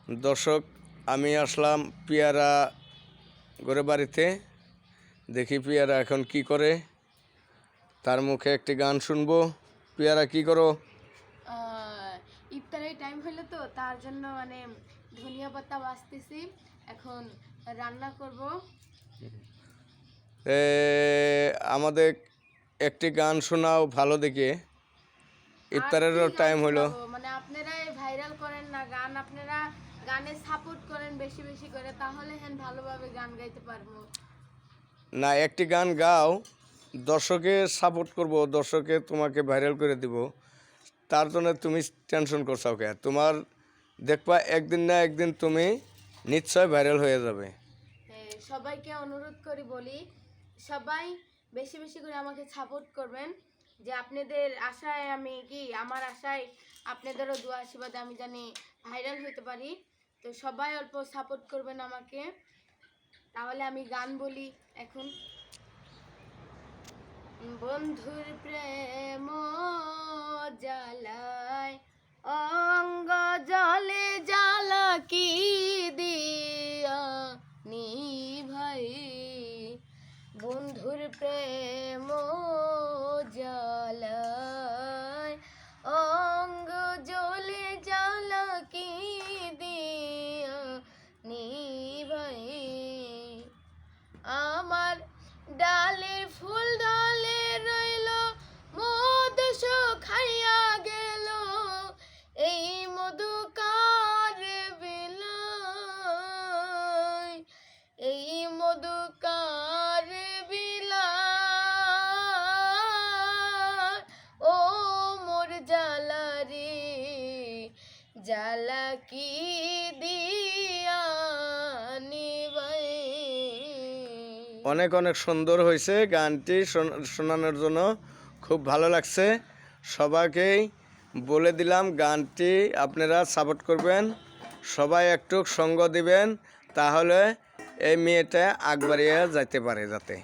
দর্শক, আমি আসলাম পিয়ারা ঘরে বাড়িতে। দেখি পিয়ারা এখন কি করে, তার মুখে একটি গান শুনবো। পিয়ারা কি করো? ইফতারের টাইম হলো তো, তার জন্য ধনিয়া পাতা বাছতেছি। এখন রান্না করব। আমাদের একটি গান শোনাও ভালো দেখে, আর কি ইফতারেরও গান টাইম হলো। শোনাবো? আপনারাই ভাইরাল করেন না গান, আপনারা গানে সাপোর্ট করেন বেশি বেশি করে, তাহলে ভালোভাবে গান গাইতে পারবো। না, একটি গান গাও, দর্শকে সাপোর্ট করব, দর্শকে তোমাকে ভাইরাল করে দিব। তার জন্য তুমি টেনশন করছো কে? তোমার দেখবা একদিন না একদিন তুমি নিশ্চয় ভাইরাল হয়ে যাবে। সবাইকে অনুরোধ করি বলি, সবাই বেশি বেশি করে আমাকে সাপোর্ট করবেন। যে আপনাদের আশায় আমার আশায় আপনাদেরও দোয়া আশীর্বাদে আমি জানি ভাইরাল হতে পারি। তো সবাই অল্প সাপোর্ট করবেন আমাকে, তাহলে আমি গান বলি এখন। বন্ধুর প্রেম জ্বালায় অঙ্গ জলে জ্বালা কি দিয়া নিভাই। বন্ধুর প্রেম জ্বালায় অঙ্গ জলে জ্বালা কি দিয়া নিভাই। আমার ডালের ফুল ডালে রইল, মধু শুকাইয়া গেল, এই মধু কার বিলায়, এই মধু কার বিলায়। ও মোর জ্বালা রে, জ্বালা কি দিয়া নিবাই। অনেক অনেক সুন্দর হয়েছে গানটি, শোনানোর জন্য খুব ভালো লাগছে। সবাইকেই বলে দিলাম গানটি আপনারা সাপোর্ট করবেন, সবাই একটু সঙ্গ দিবেন, তাহলে এই মেয়েটা আগ বাড়িয়ে যাইতে পারে যাতে।